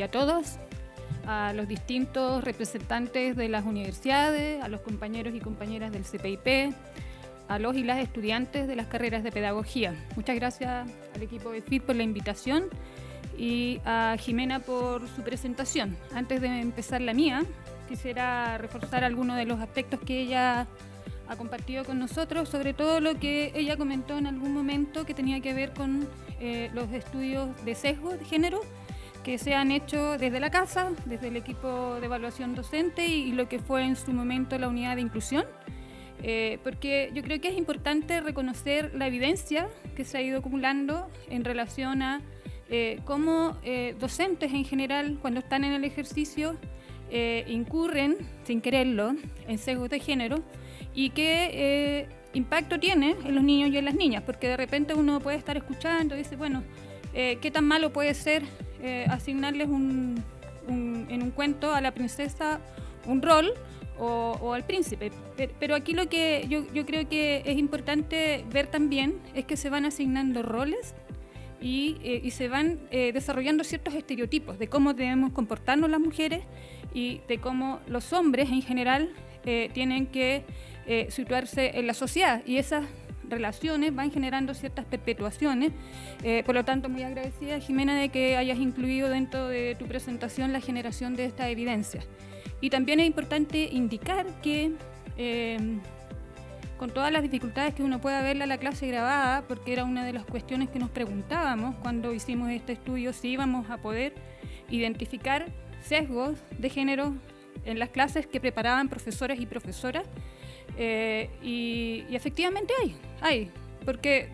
a todas, a los distintos representantes de las universidades, a los compañeros y compañeras del CPIP, a los y las estudiantes de las carreras de pedagogía. Muchas gracias al equipo de FIT por la invitación y a Jimena por su presentación. Antes de empezar la mía, quisiera reforzar algunos de los aspectos que ella ha compartido con nosotros, sobre todo lo que ella comentó en algún momento que tenía que ver con los estudios de sesgo de género que se han hecho desde la casa, desde el equipo de evaluación docente y lo que fue en su momento la unidad de inclusión. Porque yo creo que es importante reconocer la evidencia que se ha ido acumulando en relación a cómo docentes en general, cuando están en el ejercicio, incurren, sin quererlo, en sesgos de género y qué impacto tiene en los niños y en las niñas, porque de repente uno puede estar escuchando y dice, bueno, ¿qué tan malo puede ser asignarles en un cuento a la princesa un rol o al príncipe? Pero aquí lo que yo creo que es importante ver también es que se van asignando roles y se van desarrollando ciertos estereotipos de cómo debemos comportarnos las mujeres y de cómo los hombres en general tienen que situarse en la sociedad, y esas relaciones van generando ciertas perpetuaciones. Por lo tanto, muy agradecida, Jimena, de que hayas incluido dentro de tu presentación la generación de esta evidencia. Y también es importante indicar que con todas las dificultades que uno pueda verla la clase grabada, porque era una de las cuestiones que nos preguntábamos cuando hicimos este estudio, si íbamos a poder identificar sesgos de género en las clases que preparaban profesores y profesoras, y efectivamente hay, porque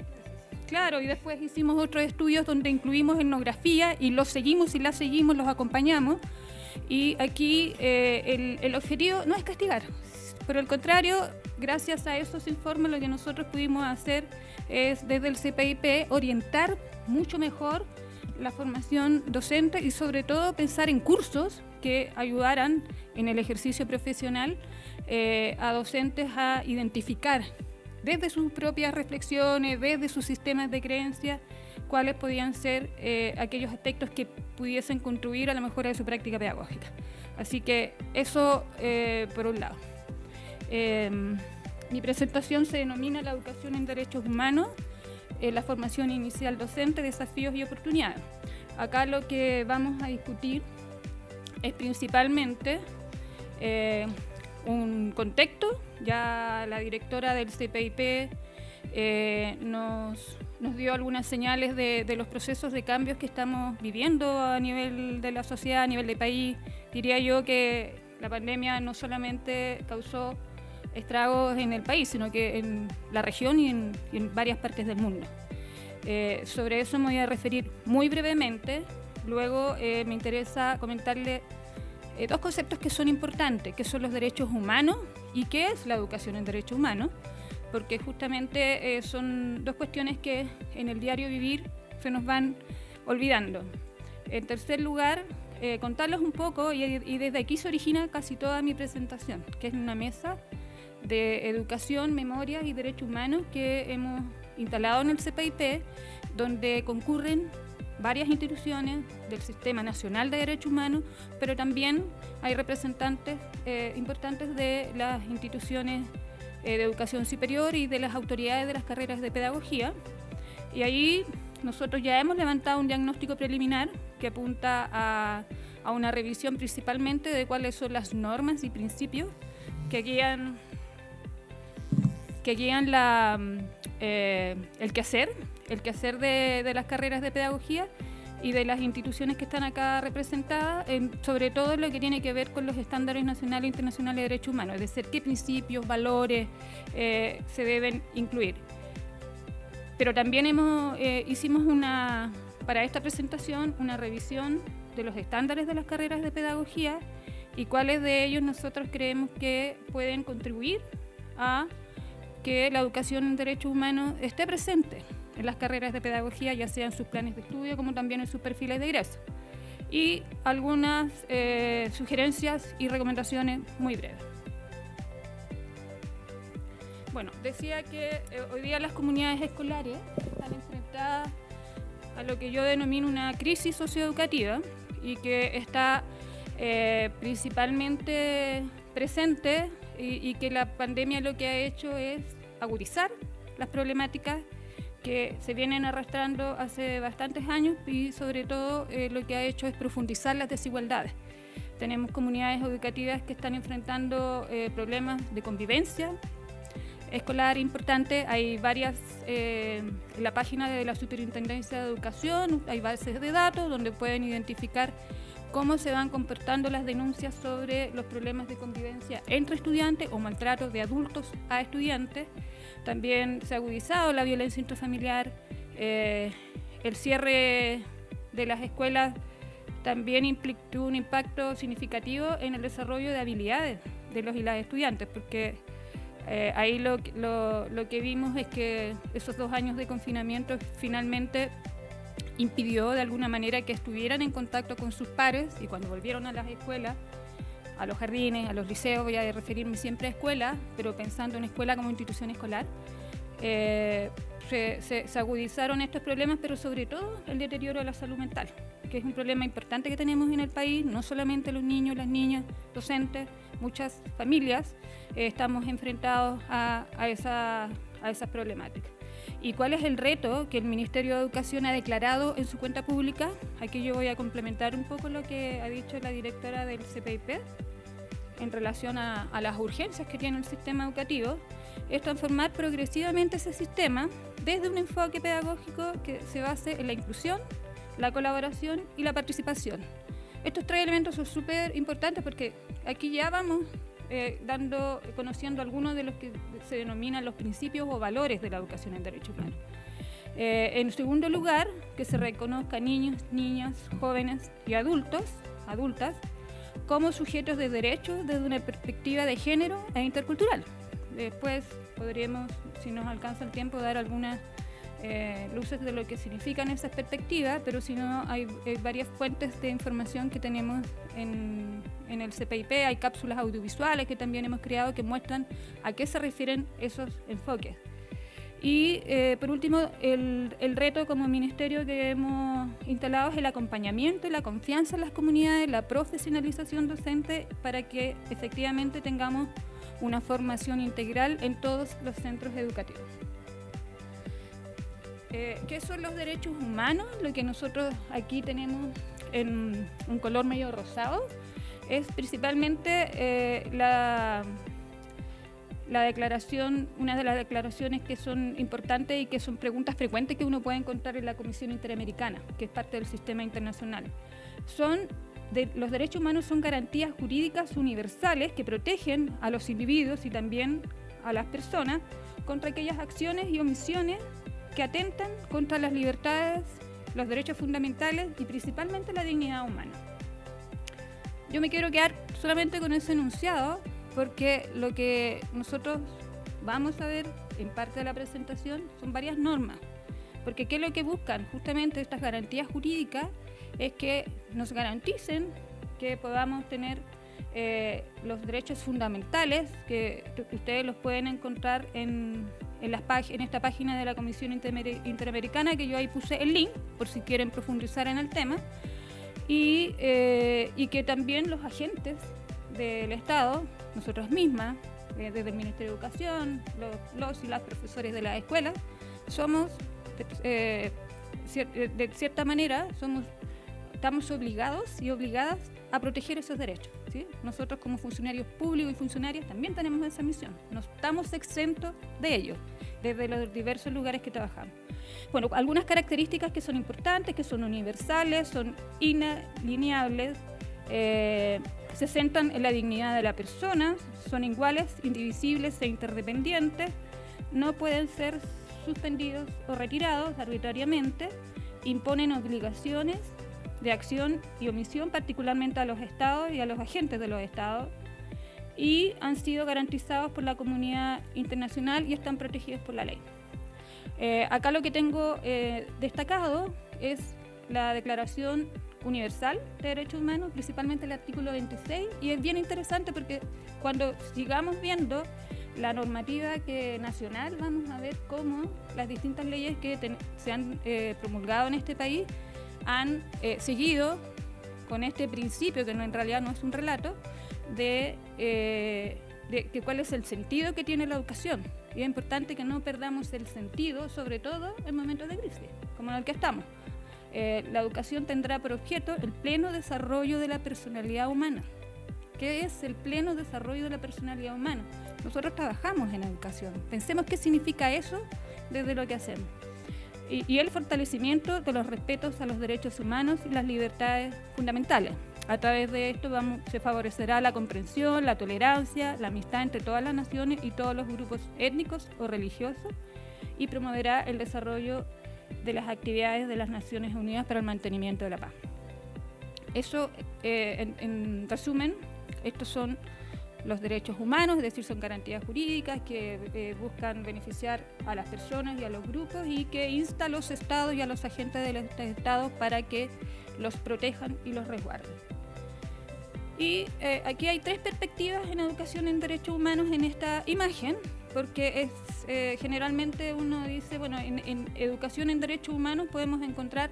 claro, y después hicimos otros estudios donde incluimos etnografía y los seguimos y las seguimos, los acompañamos, y aquí el objetivo no es castigar, por el contrario, gracias a esos informes lo que nosotros pudimos hacer es desde el CPIP orientar mucho mejor la formación docente y sobre todo pensar en cursos que ayudaran en el ejercicio profesional a docentes a identificar desde sus propias reflexiones, desde sus sistemas de creencias, cuáles podían ser aquellos aspectos que pudiesen contribuir a la mejora de su práctica pedagógica. Así que eso por un lado. Mi presentación se denomina La educación en derechos humanos, la formación inicial docente, desafíos y oportunidades. Acá lo que vamos a discutir es principalmente un contexto. Ya la directora del CPIP nos dio algunas señales de los procesos de cambios que estamos viviendo a nivel de la sociedad, a nivel del país. Diría yo que la pandemia no solamente causó estragos en el país, sino que en la región y en varias partes del mundo. Sobre eso me voy a referir muy brevemente. Luego me interesa comentarle dos conceptos que son importantes, que son los derechos humanos y qué es la educación en derechos humanos, porque justamente son dos cuestiones que en el diario vivir se nos van olvidando. En tercer lugar, contarles un poco, y desde aquí se origina casi toda mi presentación, que es una mesa de educación, memoria y derechos humanos que hemos instalado en el CPIP, donde concurren varias instituciones del Sistema Nacional de Derechos Humanos, pero también hay representantes importantes de las instituciones de educación superior y de las autoridades de las carreras de pedagogía. Y ahí nosotros ya hemos levantado un diagnóstico preliminar que apunta a una revisión principalmente de cuáles son las normas y principios que guían el quehacer de las carreras de pedagogía y de las instituciones que están acá representadas, sobre todo lo que tiene que ver con los estándares nacionales e internacionales de derechos humanos, es decir, qué principios, valores se deben incluir. Pero también hicimos para esta presentación una revisión de los estándares de las carreras de pedagogía y cuáles de ellos nosotros creemos que pueden contribuir a que la educación en derechos humanos esté presente en las carreras de pedagogía, ya sea en sus planes de estudio como también en sus perfiles de ingreso. Y algunas sugerencias y recomendaciones muy breves. Bueno, decía que hoy día las comunidades escolares están enfrentadas a lo que yo denomino una crisis socioeducativa y que está principalmente presente y que la pandemia lo que ha hecho es agudizar las problemáticas que se vienen arrastrando hace bastantes años y sobre todo lo que ha hecho es profundizar las desigualdades. Tenemos comunidades educativas que están enfrentando problemas de convivencia escolar importante. Hay varias, en la página de la Superintendencia de Educación hay bases de datos donde pueden identificar cómo se van comportando las denuncias sobre los problemas de convivencia entre estudiantes o maltrato de adultos a estudiantes. También se ha agudizado la violencia intrafamiliar, el cierre de las escuelas también tuvo un impacto significativo en el desarrollo de habilidades de los y las estudiantes, porque ahí lo que vimos es que esos 2 años de confinamiento finalmente impidió de alguna manera que estuvieran en contacto con sus pares, y cuando volvieron a las escuelas, a los jardines, a los liceos, voy a referirme siempre a escuelas, pero pensando en escuela como institución escolar, se agudizaron estos problemas, pero sobre todo el deterioro de la salud mental, que es un problema importante que tenemos en el país, no solamente los niños, las niñas, docentes, muchas familias estamos enfrentados a esas problemáticas. ¿Y cuál es el reto que el Ministerio de Educación ha declarado en su cuenta pública? Aquí yo voy a complementar un poco lo que ha dicho la directora del CPIP en relación a las urgencias que tiene el sistema educativo, es transformar progresivamente ese sistema desde un enfoque pedagógico que se base en la inclusión, la colaboración y la participación. Estos 3 elementos son súper importantes porque aquí ya vamos conociendo algunos de los que se denominan los principios o valores de la educación en derechos humanos. En segundo lugar, que se reconozca a niños, niñas, jóvenes y adultas como sujetos de derechos desde una perspectiva de género e intercultural. Después podríamos, si nos alcanza el tiempo, dar algunas luces de lo que significan esas perspectivas, pero si no, hay varias fuentes de información que tenemos en el CPIP, hay cápsulas audiovisuales que también hemos creado que muestran a qué se refieren esos enfoques. Y por último, el reto como ministerio que hemos instalado es el acompañamiento y la confianza en las comunidades, la profesionalización docente para que efectivamente tengamos una formación integral en todos los centros educativos. ¿Qué son los derechos humanos? Lo que nosotros aquí tenemos en un color medio rosado es principalmente la declaración, una de las declaraciones que son importantes y que son preguntas frecuentes que uno puede encontrar en la Comisión Interamericana, que es parte del sistema internacional. Los derechos humanos son garantías jurídicas universales que protegen a los individuos y también a las personas contra aquellas acciones y omisiones que atentan contra las libertades, los derechos fundamentales y principalmente la dignidad humana. Yo me quiero quedar solamente con ese enunciado porque lo que nosotros vamos a ver en parte de la presentación son varias normas, porque ¿qué es lo que buscan? Justamente estas garantías jurídicas es que nos garanticen que podamos tener los derechos fundamentales, que ustedes los pueden encontrar en esta página de la Comisión Interamericana, que yo ahí puse el link por si quieren profundizar en el tema, y que también los agentes del Estado, nosotros mismas, desde el Ministerio de Educación, los y las profesores de las escuelas, somos, de cierta manera, estamos obligados y obligadas a proteger esos derechos, ¿sí? Nosotros como funcionarios públicos y funcionarias también tenemos esa misión, no estamos exentos de ello, desde los diversos lugares que trabajamos. Bueno, algunas características que son importantes, que son universales, son inalienables, se centran en la dignidad de la persona, son iguales, indivisibles e interdependientes, no pueden ser suspendidos o retirados arbitrariamente, imponen obligaciones de acción y omisión, particularmente a los estados y a los agentes de los estados, y han sido garantizados por la comunidad internacional y están protegidos por la ley. Acá lo que tengo destacado es la Declaración Universal de Derechos Humanos, principalmente el artículo 26, y es bien interesante porque cuando sigamos viendo la normativa nacional, vamos a ver cómo las distintas leyes que se han promulgado en este país han seguido con este principio, que en realidad no es un relato, de cuál es el sentido que tiene la educación. Y es importante que no perdamos el sentido, sobre todo en momentos de crisis, como en el que estamos. La educación tendrá por objeto el pleno desarrollo de la personalidad humana. ¿Qué es el pleno desarrollo de la personalidad humana? Nosotros trabajamos en educación. Pensemos qué significa eso desde lo que hacemos. Y el fortalecimiento de los respetos a los derechos humanos y las libertades fundamentales. A través de esto se favorecerá la comprensión, la tolerancia, la amistad entre todas las naciones y todos los grupos étnicos o religiosos, y promoverá el desarrollo de las actividades de las Naciones Unidas para el mantenimiento de la paz. Eso, en resumen, estos son los derechos humanos, es decir, son garantías jurídicas que buscan beneficiar a las personas y a los grupos, y que insta a los estados y a los agentes de los estados para que los protejan y los resguarden. Y aquí hay 3 perspectivas en educación en derechos humanos en esta imagen, porque generalmente uno dice, bueno, en educación en derechos humanos podemos encontrar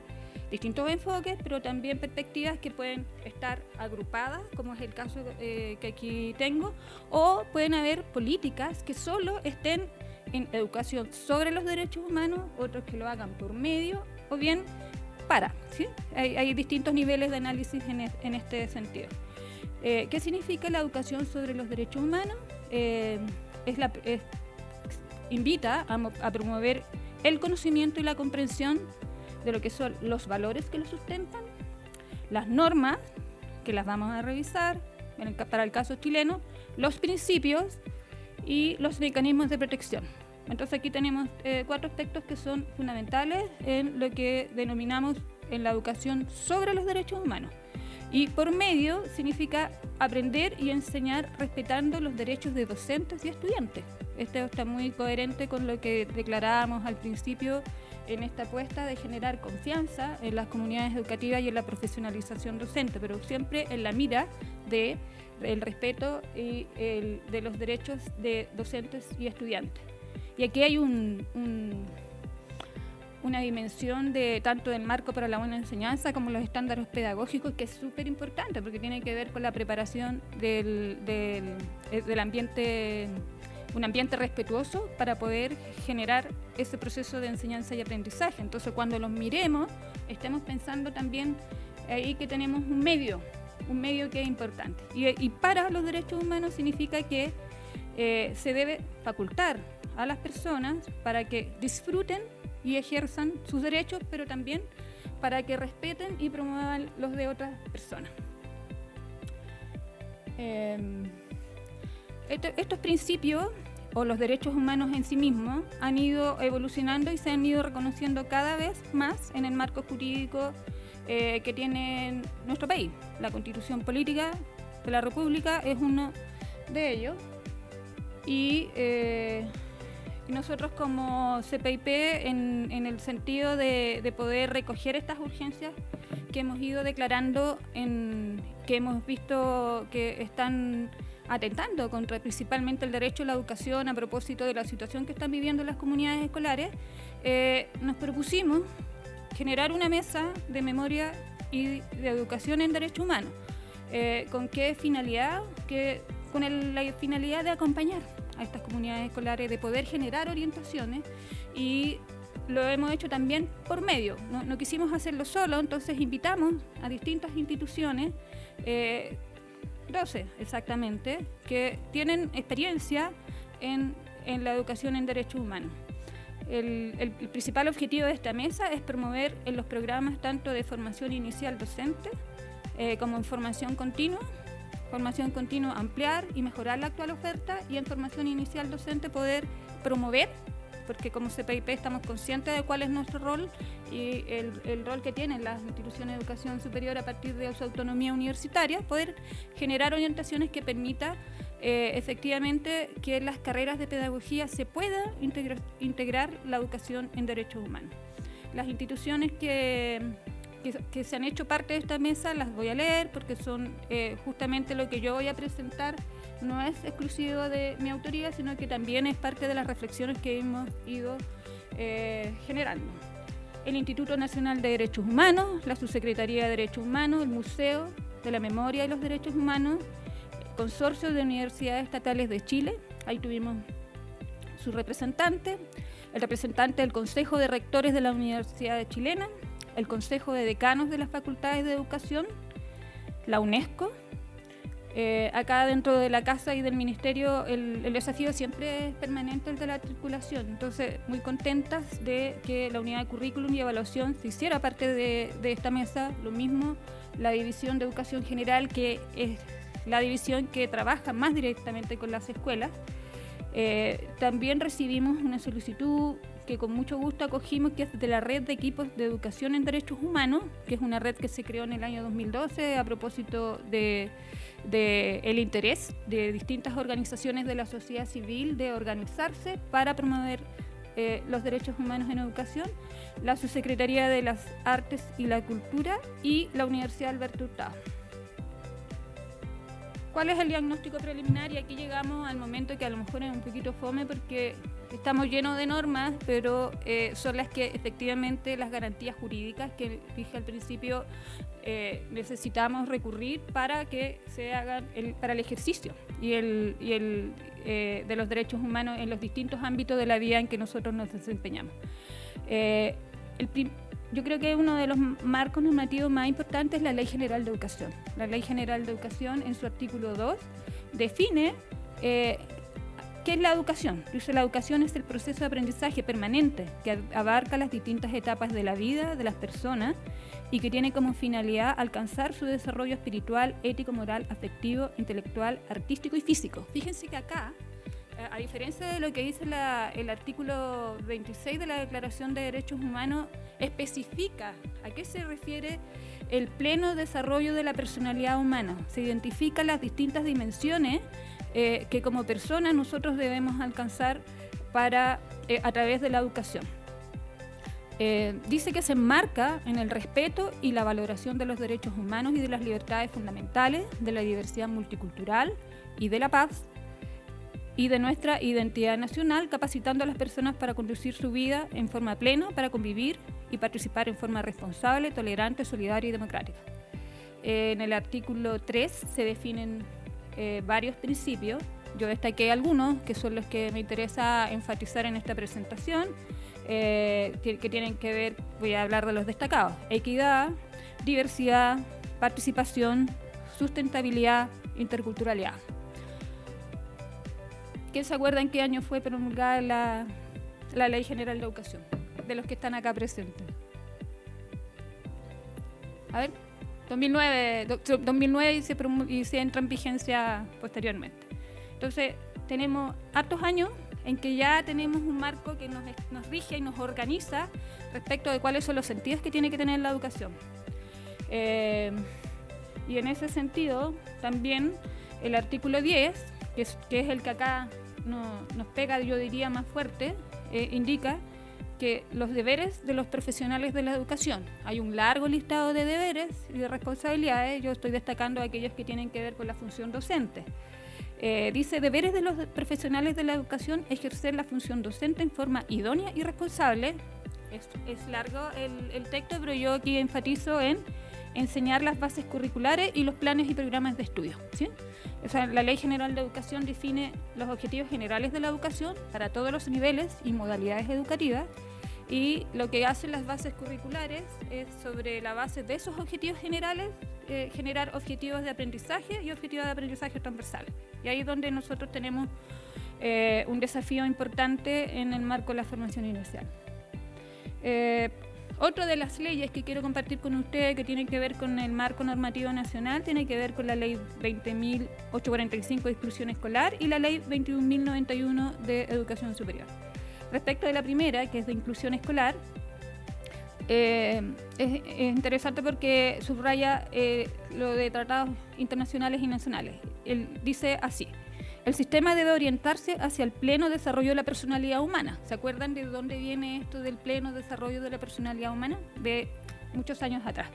distintos enfoques, pero también perspectivas que pueden estar agrupadas, como es el caso que aquí tengo, o pueden haber políticas que solo estén en educación sobre los derechos humanos, otros que lo hagan por medio, o bien para, ¿sí? Hay distintos niveles de análisis en este sentido. ¿Qué significa la educación sobre los derechos humanos? Invita a promover el conocimiento y la comprensión de lo que son los valores que lo sustentan, las normas, que las vamos a revisar para el caso chileno, los principios y los mecanismos de protección. Entonces aquí tenemos 4 aspectos que son fundamentales en lo que denominamos en la educación sobre los derechos humanos. Y por medio significa aprender y enseñar respetando los derechos de docentes y estudiantes. Esto está muy coherente con lo que declarábamos al principio en esta apuesta de generar confianza en las comunidades educativas y en la profesionalización docente, pero siempre en la mira del respeto y de los derechos de docentes y estudiantes. Y aquí hay una dimensión de tanto del marco para la buena enseñanza como los estándares pedagógicos, que es súper importante porque tiene que ver con la preparación del ambiente, un ambiente respetuoso para poder generar ese proceso de enseñanza y aprendizaje. Entonces, cuando los miremos, estemos pensando también ahí que tenemos un medio que es importante. Y para los derechos humanos significa que se debe facultar a las personas para que disfruten y ejerzan sus derechos, pero también para que respeten y promuevan los de otras personas. Estos principios o los derechos humanos en sí mismos han ido evolucionando y se han ido reconociendo cada vez más en el marco jurídico que tiene nuestro país. La Constitución Política de la República es uno de ellos, y nosotros como CPIP, en el sentido de poder recoger estas urgencias que hemos ido declarando, que hemos visto que están atentando contra principalmente el derecho a la educación a propósito de la situación que están viviendo las comunidades escolares, nos propusimos generar una mesa de memoria y de educación en derechos humanos. ¿Con qué finalidad? Con la finalidad de acompañar a estas comunidades escolares, de poder generar orientaciones, y lo hemos hecho también por medio. No quisimos hacerlo solo, entonces invitamos a distintas instituciones, 12 exactamente, que tienen experiencia en la educación en derechos humanos. El principal objetivo de esta mesa es promover en los programas tanto de formación inicial docente como en formación continua, ampliar y mejorar la actual oferta, y en formación inicial docente poder promover, porque como CPIP estamos conscientes de cuál es nuestro rol y el rol que tienen las instituciones de educación superior a partir de su autonomía universitaria, poder generar orientaciones que permita efectivamente que en las carreras de pedagogía se pueda integrar la educación en derechos humanos. Las instituciones que se han hecho parte de esta mesa las voy a leer porque son justamente lo que yo voy a presentar. No es exclusivo de mi autoría, sino que también es parte de las reflexiones que hemos ido generando. el Instituto Nacional de Derechos Humanos, la Subsecretaría de Derechos Humanos, el Museo de la Memoria y los Derechos Humanos, el Consorcio de Universidades Estatales de Chile, ahí tuvimos su representante, el representante del Consejo de Rectores de la Universidad Chilena, el Consejo de Decanos de las Facultades de Educación, la UNESCO. Acá dentro de la casa y del ministerio el desafío siempre es permanente, el de la articulación. Entonces, muy contentas de que la unidad de currículum y evaluación se hiciera parte de esta mesa. Lo mismo la división de educación general, que es la división que trabaja más directamente con las escuelas. También recibimos una solicitud que con mucho gusto acogimos, que es de la Red de Equipos de Educación en Derechos Humanos, que es una red que se creó en el año 2012 a propósito de el interés de distintas organizaciones de la sociedad civil de organizarse para promover los derechos humanos en educación, la Subsecretaría de las Artes y la Cultura y la Universidad Alberto Hurtado. ¿Cuál es el diagnóstico preliminar? Y aquí llegamos al momento que a lo mejor es un poquito fome porque estamos llenos de normas, pero son las que efectivamente las garantías jurídicas que dije al principio necesitamos recurrir para que se hagan para el ejercicio y de los derechos humanos en los distintos ámbitos de la vida en que nosotros nos desempeñamos. Yo creo que uno de los marcos normativos más importantes es la Ley General de Educación. La Ley General de Educación, en su artículo 2, define qué es la educación. Dice: la educación es el proceso de aprendizaje permanente que abarca las distintas etapas de la vida de las personas y que tiene como finalidad alcanzar su desarrollo espiritual, ético, moral, afectivo, intelectual, artístico y físico. Fíjense que acá, a diferencia de lo que dice el artículo 26 de la Declaración de Derechos Humanos, especifica a qué se refiere el pleno desarrollo de la personalidad humana. Se identifican las distintas dimensiones que como personas nosotros debemos alcanzar a través de la educación. Dice que se enmarca en el respeto y la valoración de los derechos humanos y de las libertades fundamentales, de la diversidad multicultural y de la paz, y de nuestra identidad nacional, capacitando a las personas para conducir su vida en forma plena, para convivir y participar en forma responsable, tolerante, solidaria y democrática. En el artículo 3 se definen varios principios. Yo destaqué algunos, que son los que me interesa enfatizar en esta presentación, que tienen que ver, voy a hablar de los destacados: equidad, diversidad, participación, sustentabilidad, interculturalidad. ¿Quién se acuerda en qué año fue promulgada la Ley General de Educación? De los que están acá presentes. A ver, 2009 y se entra en vigencia posteriormente. Entonces, tenemos hartos años en que ya tenemos un marco que nos rige y nos organiza respecto de cuáles son los sentidos que tiene que tener la educación. Y en ese sentido, también el artículo 10, que es el que acá nos pega, yo diría, más fuerte, indica que los deberes de los profesionales de la educación. Hay un largo listado de deberes y de responsabilidades. Yo estoy destacando aquellos que tienen que ver con la función docente. Dice: deberes de los profesionales de la educación: ejercer la función docente en forma idónea y responsable. Es largo el texto, pero yo aquí enfatizo en enseñar las bases curriculares y los planes y programas de estudio, ¿sí? O sea, la Ley General de Educación define los objetivos generales de la educación para todos los niveles y modalidades educativas, y lo que hacen las bases curriculares es, sobre la base de esos objetivos generales, generar objetivos de aprendizaje y objetivos de aprendizaje transversales. Y ahí es donde nosotros tenemos un desafío importante en el marco de la formación inicial. Otra de las leyes que quiero compartir con ustedes, que tiene que ver con el marco normativo nacional, tiene que ver con la Ley 20.845 de exclusión escolar y la Ley 21.091 de educación superior. Respecto de la primera, que es de inclusión escolar, es interesante porque subraya lo de tratados internacionales y nacionales. Él dice así: el sistema debe orientarse hacia el pleno desarrollo de la personalidad humana. ¿Se acuerdan de dónde viene esto del pleno desarrollo de la personalidad humana? De muchos años atrás.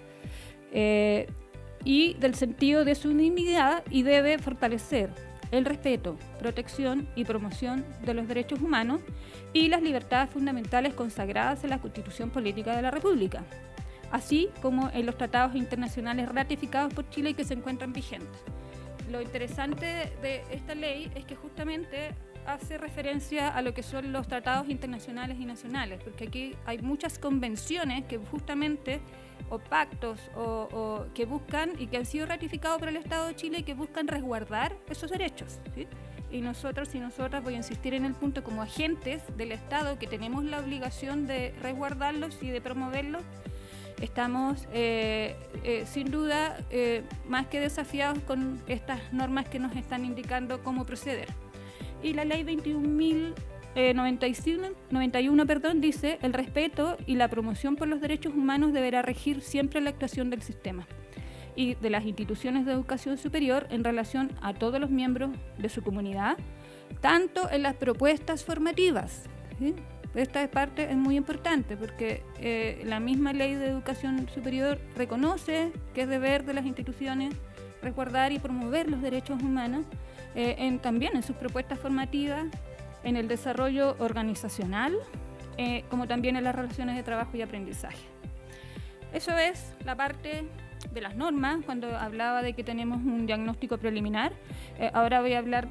Y del sentido de su dignidad, y debe fortalecer el respeto, protección y promoción de los derechos humanos y las libertades fundamentales consagradas en la Constitución Política de la República, así como en los tratados internacionales ratificados por Chile y que se encuentran vigentes. Lo interesante de esta ley es que justamente hace referencia a lo que son los tratados internacionales y nacionales, porque aquí hay muchas convenciones que justamente, o pactos, o que buscan y que han sido ratificados por el Estado de Chile y que buscan resguardar esos derechos, ¿sí? Y nosotros y nosotras, voy a insistir en el punto, como agentes del Estado que tenemos la obligación de resguardarlos y de promoverlos, estamos sin duda más que desafiados con estas normas que nos están indicando cómo proceder. Y la ley 21.091 dice: el respeto y la promoción por los derechos humanos deberá regir siempre la actuación del sistema y de las instituciones de educación superior en relación a todos los miembros de su comunidad, tanto en las propuestas formativas, ¿sí? Esta parte es muy importante porque la misma ley de educación superior reconoce que es deber de las instituciones resguardar y promover los derechos humanos, también en sus propuestas formativas, en el desarrollo organizacional, como también en las relaciones de trabajo y aprendizaje. Eso es la parte de las normas, cuando hablaba de que tenemos un diagnóstico preliminar. Ahora voy a dar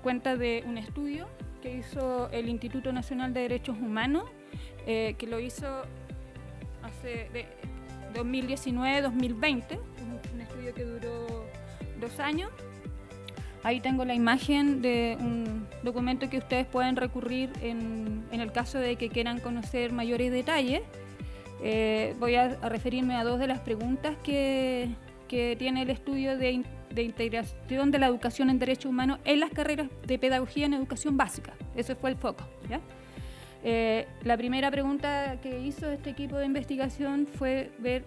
cuenta de un estudio que hizo el Instituto Nacional de Derechos Humanos, que lo hizo hace 2019-2020, un estudio que duró 2 años. Ahí tengo la imagen de un documento que ustedes pueden recurrir en el caso de que quieran conocer mayores detalles. Voy a referirme a 2 de las preguntas que tiene el estudio de integración de la educación en derechos humanos en las carreras de pedagogía en educación básica. Ese fue el foco, ¿ya? La primera pregunta que hizo este equipo de investigación fue ver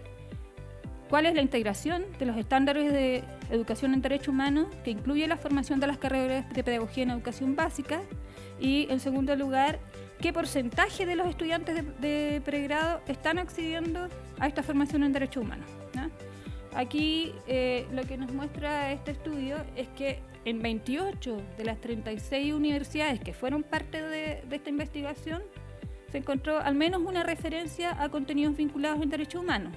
cuál es la integración de los estándares de educación en derechos humanos que incluye la formación de las carreras de pedagogía en educación básica, y en segundo lugar, qué porcentaje de los estudiantes de pregrado están accediendo a esta formación en derechos humanos, ¿no? Aquí lo que nos muestra este estudio es que en 28 de las 36 universidades que fueron parte de esta investigación se encontró al menos una referencia a contenidos vinculados en derechos humanos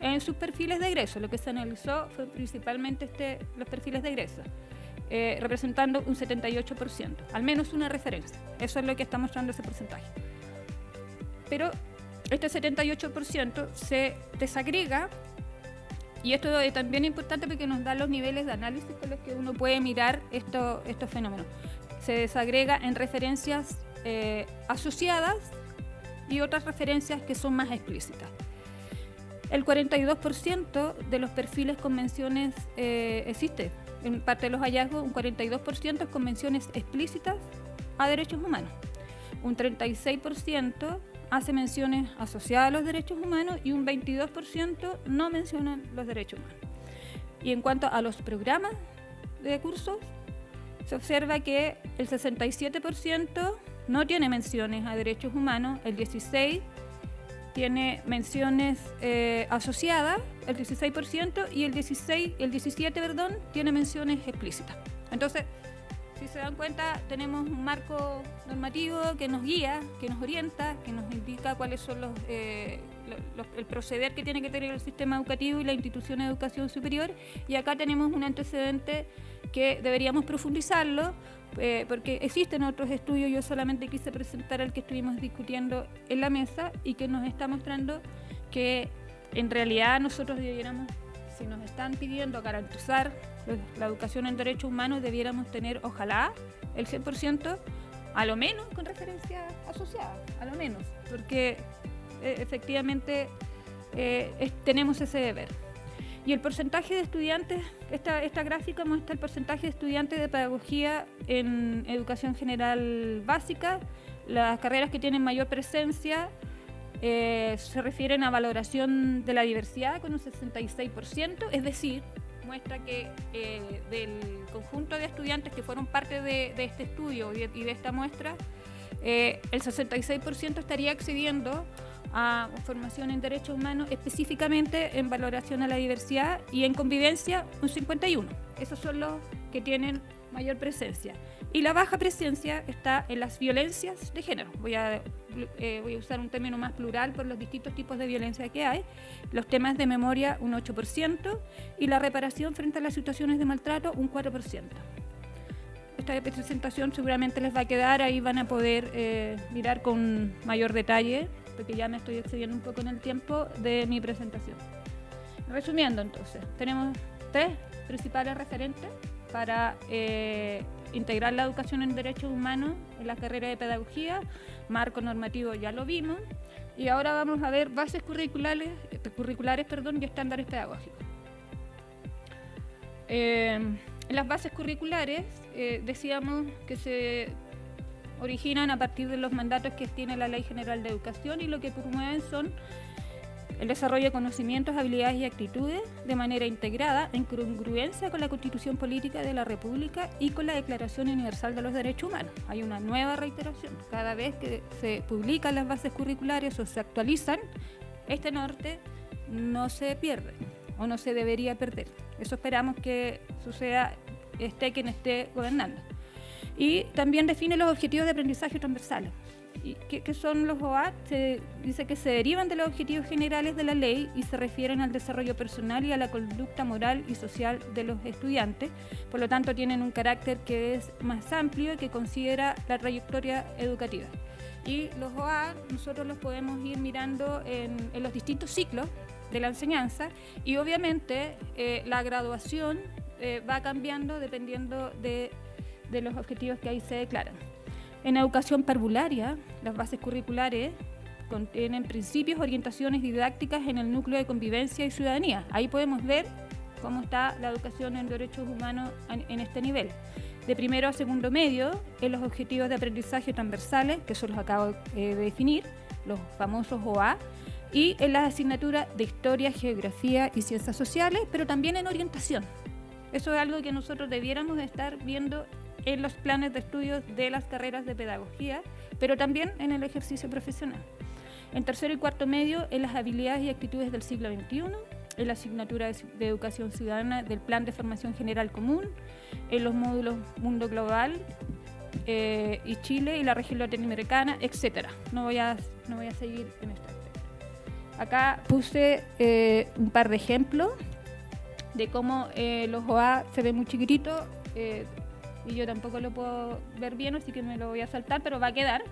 en sus perfiles de egreso. Lo que se analizó fue principalmente los perfiles de egreso, representando un 78%, al menos una referencia. Eso es lo que está mostrando ese porcentaje. Pero este 78% se desagrega, y esto es también importante porque nos da los niveles de análisis con los que uno puede mirar estos fenómenos. Se desagrega en referencias asociadas y otras referencias que son más explícitas. El 42% de los perfiles con menciones existe. En parte de los hallazgos, un 42% es con menciones explícitas a derechos humanos. Un 36% hace menciones asociadas a los derechos humanos y un 22% no mencionan los derechos humanos. Y en cuanto a los programas de cursos, se observa que el 67% no tiene menciones a derechos humanos, el 16% tiene menciones asociadas, el 16%, y el 17% tiene menciones explícitas. Entonces, si se dan cuenta, tenemos un marco normativo que nos guía, que nos orienta, que nos indica cuáles son el proceder que tiene que tener el sistema educativo y la institución de educación superior, y acá tenemos un antecedente que deberíamos profundizarlo, porque existen otros estudios. Yo solamente quise presentar el que estuvimos discutiendo en la mesa y que nos está mostrando que en realidad nosotros debiéramos, si nos están pidiendo garantizar la educación en derechos humanos, debiéramos tener, ojalá, el 100%, a lo menos con referencia asociada, a lo menos, porque efectivamente tenemos ese deber. Y el porcentaje de estudiantes, esta gráfica muestra el porcentaje de estudiantes de pedagogía en educación general básica. Las carreras que tienen mayor presencia se refieren a valoración de la diversidad con un 66%, es decir, muestra que del conjunto de estudiantes que fueron parte de este estudio y de esta muestra, el 66% estaría accediendo a formación en derechos humanos, específicamente en valoración a la diversidad, y en convivencia un 51%. Esos son los que tienen mayor presencia. Y la baja presencia está en las violencias de género. Voy a usar un término más plural por los distintos tipos de violencia que hay. Los temas de memoria, un 8%, y la reparación frente a las situaciones de maltrato, un 4%. Esta presentación seguramente les va a quedar, ahí van a poder mirar con mayor detalle, porque ya me estoy excediendo un poco en el tiempo de mi presentación. Resumiendo entonces, tenemos 3 principales referentes para integrar la educación en derechos humanos en la carrera de pedagogía. Marco normativo ya lo vimos, y ahora vamos a ver bases curriculares y estándares pedagógicos. En las bases curriculares decíamos que se originan a partir de los mandatos que tiene la Ley General de Educación, y lo que promueven son el desarrollo de conocimientos, habilidades y actitudes de manera integrada en congruencia con la Constitución Política de la República y con la Declaración Universal de los Derechos Humanos. Hay una nueva reiteración. Cada vez que se publican las bases curriculares o se actualizan, este norte no se pierde o no se debería perder. Eso esperamos que suceda, esté quien esté gobernando. Y también define los objetivos de aprendizaje transversales. ¿Y qué son los OAT? Se dice que se derivan de los objetivos generales de la ley y se refieren al desarrollo personal y a la conducta moral y social de los estudiantes. Por lo tanto, tienen un carácter que es más amplio y que considera la trayectoria educativa. Y los OAT nosotros los podemos ir mirando en los distintos ciclos de la enseñanza, y obviamente la graduación va cambiando dependiendo de los objetivos que ahí se declaran. En educación parvularia, las bases curriculares contienen principios, orientaciones didácticas en el núcleo de convivencia y ciudadanía. Ahí podemos ver cómo está la educación en derechos humanos en este nivel. De primero a segundo medio, en los objetivos de aprendizaje transversales, que eso los acabo de definir, los famosos OA, y en las asignaturas de historia, geografía y ciencias sociales, pero también en orientación. Eso es algo que nosotros debiéramos estar viendo en los planes de estudios de las carreras de pedagogía, pero también en el ejercicio profesional. En tercero y cuarto medio, en las habilidades y actitudes del siglo XXI, en la asignatura de educación ciudadana del Plan de Formación General Común, en los módulos Mundo Global y Chile y la región latinoamericana, etc. No voy a seguir en esta aspecto. Acá puse un par de ejemplos de cómo los OA se ven muy chiquititos, y yo tampoco lo puedo ver bien, así que me lo voy a saltar, pero va a quedar.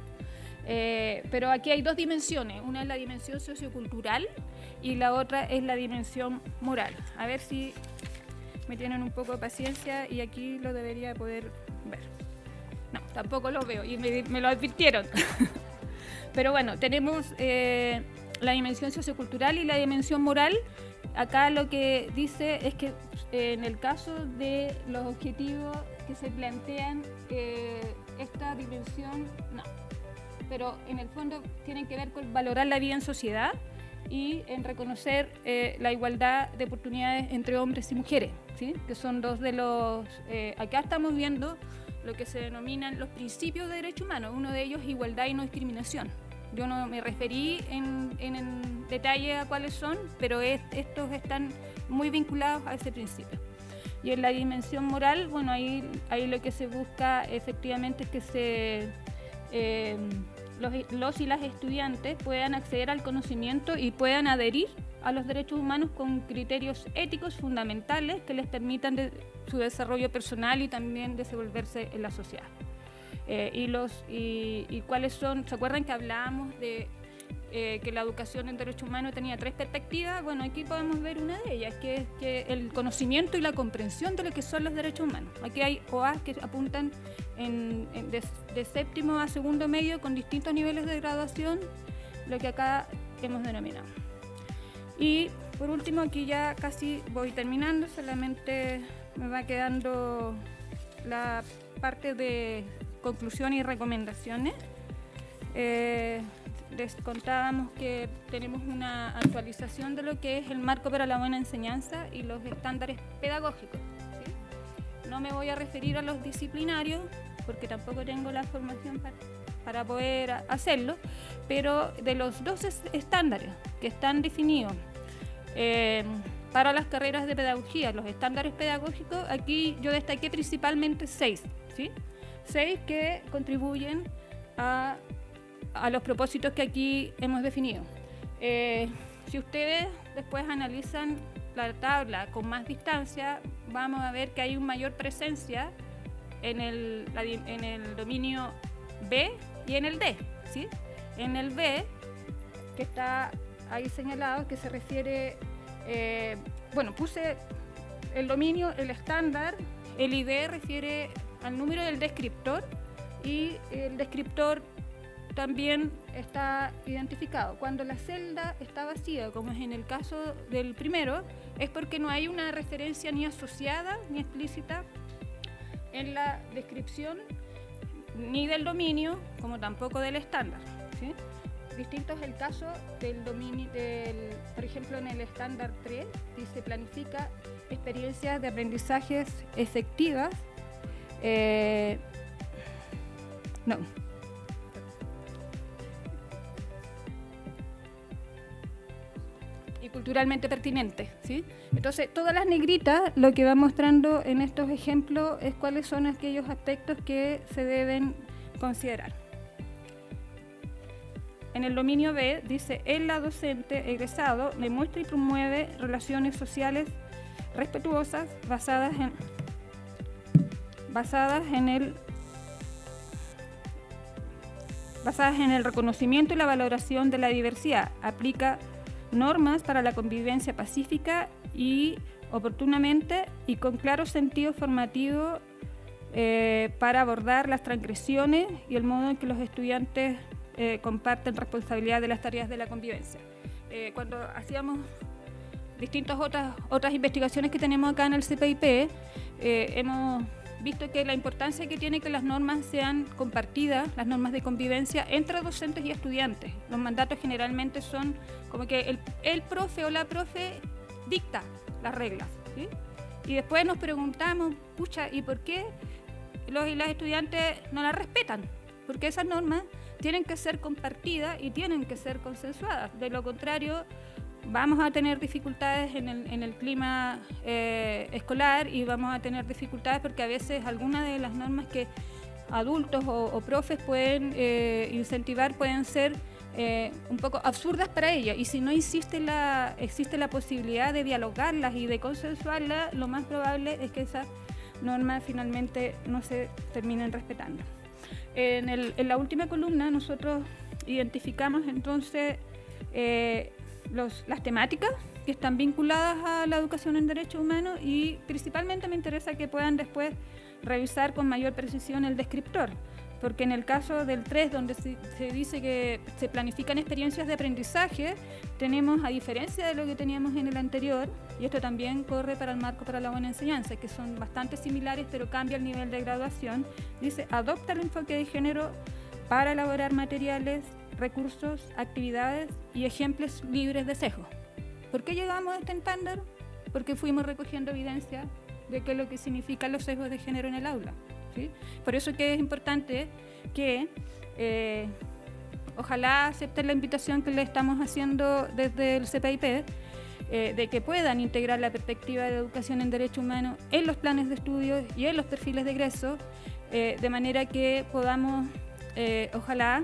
Pero aquí hay 2 dimensiones, una es la dimensión sociocultural y la otra es la dimensión moral. A ver si me tienen un poco de paciencia, y aquí lo debería poder ver. No, tampoco lo veo, y me lo advirtieron. Pero bueno, tenemos la dimensión sociocultural y la dimensión moral. Acá lo que dice es que en el caso de los objetivos que se plantean, esta dimensión no, pero en el fondo tienen que ver con valorar la vida en sociedad y en reconocer la igualdad de oportunidades entre hombres y mujeres, ¿sí? Que son 2 de los... acá estamos viendo lo que se denominan los principios de derechos humanos. Uno de ellos es igualdad y no discriminación. Yo no me referí en detalle a cuáles son, pero estos están muy vinculados a ese principio. Y en la dimensión moral, bueno, ahí lo que se busca efectivamente es que los y las estudiantes puedan acceder al conocimiento y puedan adherir a los derechos humanos con criterios éticos fundamentales que les permitan su desarrollo personal y también desenvolverse en la sociedad. Y cuáles son, ¿se acuerdan que hablábamos de que la educación en derechos humanos tenía 3 perspectivas? Bueno, aquí podemos ver una de ellas, que es que el conocimiento y la comprensión de lo que son los derechos humanos. Aquí hay OAS que apuntan de séptimo a segundo medio con distintos niveles de graduación, lo que acá hemos denominado. Y por último, aquí ya casi voy terminando, solamente me va quedando la parte de conclusión y recomendaciones. Les contábamos que tenemos una actualización de lo que es el marco para la buena enseñanza y los estándares pedagógicos, ¿sí? No me voy a referir a los disciplinarios porque tampoco tengo la formación para poder hacerlo, pero de los 2 estándares que están definidos, para las carreras de pedagogía, los estándares pedagógicos. Aquí yo destaqué principalmente 6, ¿sí? 6 que contribuyen a los propósitos que aquí hemos definido. Si ustedes después analizan la tabla con más distancia, vamos a ver que hay una mayor presencia en el dominio B y en el D, ¿sí? En el B, que está ahí señalado, que se refiere, puse el dominio, el estándar, el ID refiere al número del descriptor y el descriptor también está identificado. Cuando la celda está vacía, como es en el caso del primero, es porque no hay una referencia ni asociada ni explícita en la descripción ni del dominio, como tampoco del estándar, ¿sí? Distinto es el caso del dominio, por ejemplo, en el estándar 3, dice planifica experiencias de aprendizajes efectivas. Y culturalmente pertinente, ¿sí? Entonces, todas las negritas lo que va mostrando en estos ejemplos es cuáles son aquellos aspectos que se deben considerar. En el dominio B dice, la docente egresado demuestra y promueve relaciones sociales respetuosas basadas en el reconocimiento y la valoración de la diversidad, aplica normas para la convivencia pacífica y oportunamente y con claro sentido formativo para abordar las transgresiones y el modo en que los estudiantes comparten responsabilidad de las tareas de la convivencia. Cuando hacíamos distintas otras investigaciones que tenemos acá en el CPIP, hemos visto que la importancia que tiene que las normas sean compartidas, las normas de convivencia entre docentes y estudiantes. Los mandatos generalmente son como que el profe o la profe dicta las reglas, ¿sí? Y después nos preguntamos, pucha, ¿y por qué los y las estudiantes no las respetan? Porque esas normas tienen que ser compartidas y tienen que ser consensuadas. De lo contrario, vamos a tener dificultades en el clima escolar y vamos a tener dificultades porque a veces algunas de las normas que adultos o profes pueden incentivar pueden ser un poco absurdas para ellas, y si no existe la posibilidad de dialogarlas y de consensuarlas, lo más probable es que esas normas finalmente no se terminen respetando. En la última columna nosotros identificamos entonces las temáticas que están vinculadas a la educación en derechos humanos, y principalmente me interesa que puedan después revisar con mayor precisión el descriptor, porque en el caso del 3, donde se dice que se planifican experiencias de aprendizaje, tenemos, a diferencia de lo que teníamos en el anterior, y esto también corre para el marco para la buena enseñanza, que son bastante similares pero cambia el nivel de graduación, dice adopta el enfoque de género para elaborar materiales, recursos, actividades y ejemplos libres de sesgo. ¿Por qué llegamos a este estándar? Porque fuimos recogiendo evidencia de qué es lo que significan los sesgos de género en el aula, ¿sí? Por eso que es importante que ojalá acepten la invitación que le estamos haciendo desde el CPIP, de que puedan integrar la perspectiva de educación en derechos humanos en los planes de estudio y en los perfiles de egreso, de manera que podamos, ojalá,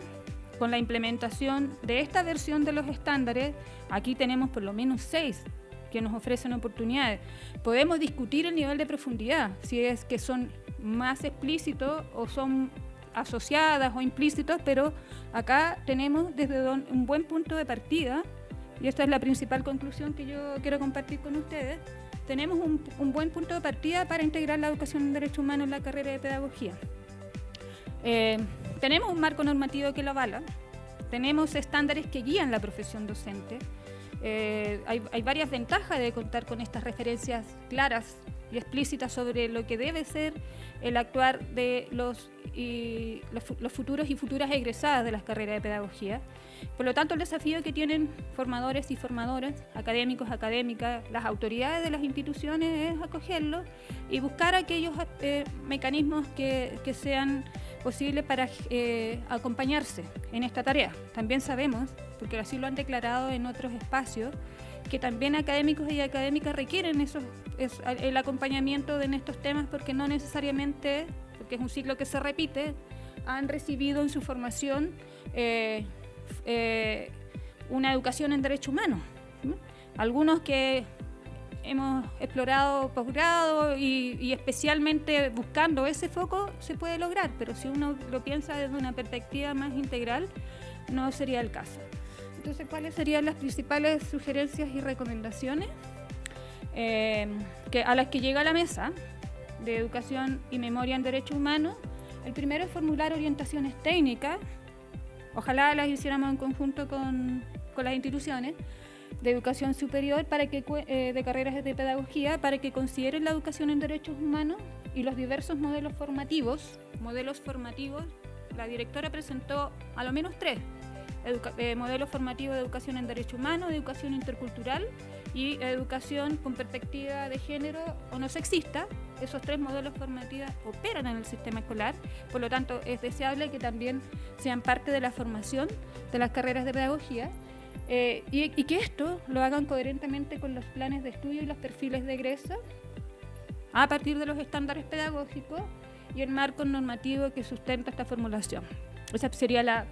con la implementación de esta versión de los estándares, aquí tenemos por lo menos 6 que nos ofrecen oportunidades. Podemos discutir el nivel de profundidad, si es que son más explícitos o son asociadas o implícitos, pero acá tenemos desde un buen punto de partida, y esta es la principal conclusión que yo quiero compartir con ustedes. Tenemos un buen punto de partida para integrar la educación en derechos humanos en la carrera de pedagogía. Tenemos un marco normativo que lo avala, tenemos estándares que guían la profesión docente, hay varias ventajas de contar con estas referencias claras y explícitas sobre lo que debe ser el actuar de los futuros y futuras egresadas de las carreras de pedagogía. Por lo tanto, el desafío que tienen formadores y formadoras, académicos, académicas, las autoridades de las instituciones es acogerlos y buscar aquellos mecanismos que sean posibles para acompañarse en esta tarea. También sabemos, porque así lo han declarado en otros espacios, que también académicos y académicas requieren el acompañamiento en estos temas, porque no necesariamente, porque es un ciclo que se repite, han recibido en su formación una educación en derechos humanos, ¿no? Algunos que hemos explorado posgrado y especialmente buscando ese foco se puede lograr, pero si uno lo piensa desde una perspectiva más integral, no sería el caso. Entonces, ¿cuáles serían las principales sugerencias y recomendaciones a las que llega la mesa de educación y memoria en derechos humanos? El primero es formular orientaciones técnicas, ojalá las hiciéramos en conjunto con las instituciones de educación superior de carreras de pedagogía, para que consideren la educación en derechos humanos y los diversos modelos formativos. La directora presentó a lo menos 3. Modelo formativo de educación en derechos humanos, educación intercultural y educación con perspectiva de género o no sexista. Esos 3 modelos formativos operan en el sistema escolar, por lo tanto es deseable que también sean parte de la formación de las carreras de pedagogía, y que esto lo hagan coherentemente con los planes de estudio y los perfiles de egreso a partir de los estándares pedagógicos y el marco normativo que sustenta esta formulación. Esa sería la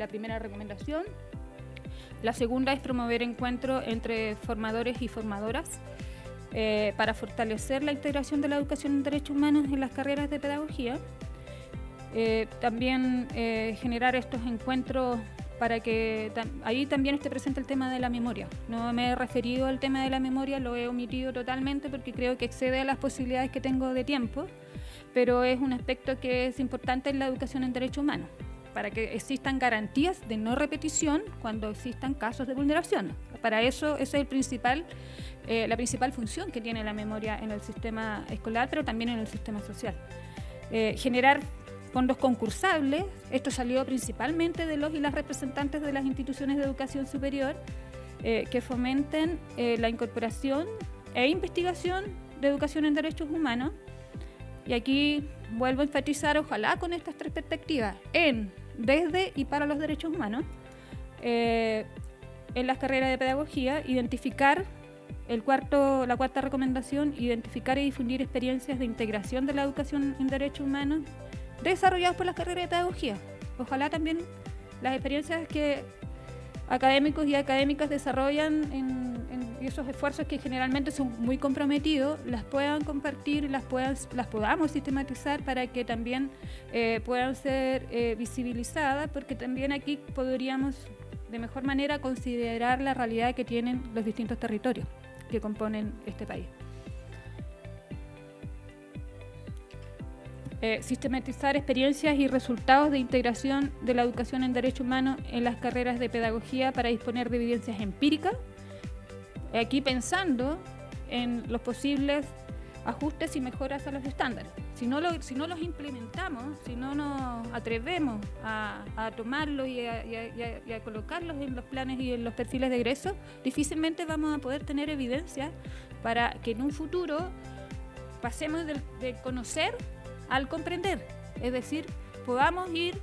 primera recomendación. La segunda es promover encuentros entre formadores y formadoras para fortalecer la integración de la educación en derechos humanos en las carreras de pedagogía. También generar estos encuentros para que ahí también esté presente el tema de la memoria. No me he referido al tema de la memoria, lo he omitido totalmente porque creo que excede a las posibilidades que tengo de tiempo, pero es un aspecto que es importante en la educación en derechos humanos, para que existan garantías de no repetición cuando existan casos de vulneración. Para eso, esa es la principal función que tiene la memoria en el sistema escolar, pero también en el sistema social. Generar fondos concursables, esto salió principalmente de los y las representantes de las instituciones de educación superior, que fomenten la incorporación e investigación de educación en derechos humanos. Y aquí vuelvo a enfatizar, ojalá con estas 3 perspectivas, desde y para los derechos humanos, en las carreras de pedagogía, identificar la cuarta recomendación, identificar y difundir experiencias de integración de la educación en derechos humanos desarrolladas por las carreras de pedagogía. Ojalá también las experiencias que académicos y académicas desarrollan y esos esfuerzos que generalmente son muy comprometidos, las puedan compartir, las podamos sistematizar para que también puedan ser visibilizadas, porque también aquí podríamos de mejor manera considerar la realidad que tienen los distintos territorios que componen este país. Sistematizar experiencias y resultados de integración de la educación en derechos humanos en las carreras de pedagogía para disponer de evidencias empíricas, aquí pensando en los posibles ajustes y mejoras a los estándares. Si no los implementamos, si no nos atrevemos a tomarlos y a colocarlos en los planes y en los perfiles de egreso, difícilmente vamos a poder tener evidencia para que en un futuro pasemos de conocer al comprender, es decir, podamos ir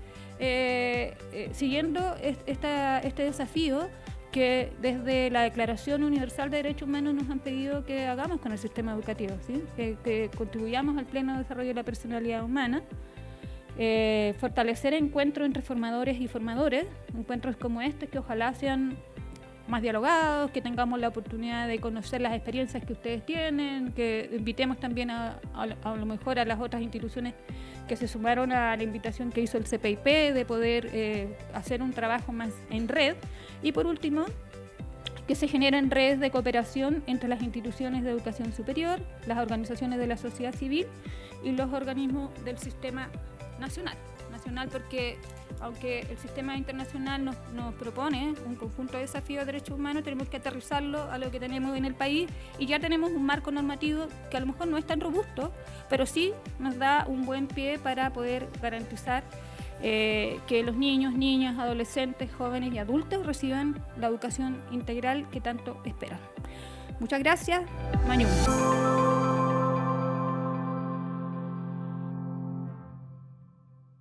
siguiendo este desafío que desde la Declaración Universal de Derechos Humanos nos han pedido que hagamos con el sistema educativo, ¿sí? Que contribuyamos al pleno desarrollo de la personalidad humana, fortalecer encuentros entre formadores y formadores, encuentros como este que ojalá sean más dialogados, que tengamos la oportunidad de conocer las experiencias que ustedes tienen, que invitemos también a lo mejor a las otras instituciones que se sumaron a la invitación que hizo el CPIP de poder hacer un trabajo más en red. Y por último, que se generen redes de cooperación entre las instituciones de educación superior, las organizaciones de la sociedad civil y los organismos del sistema nacional, porque aunque el sistema internacional nos propone un conjunto de desafíos de derechos humanos, tenemos que aterrizarlo a lo que tenemos en el país, y ya tenemos un marco normativo que a lo mejor no es tan robusto, pero sí nos da un buen pie para poder garantizar que los niños, niñas, adolescentes, jóvenes y adultos reciban la educación integral que tanto esperan. Muchas gracias. Mañana.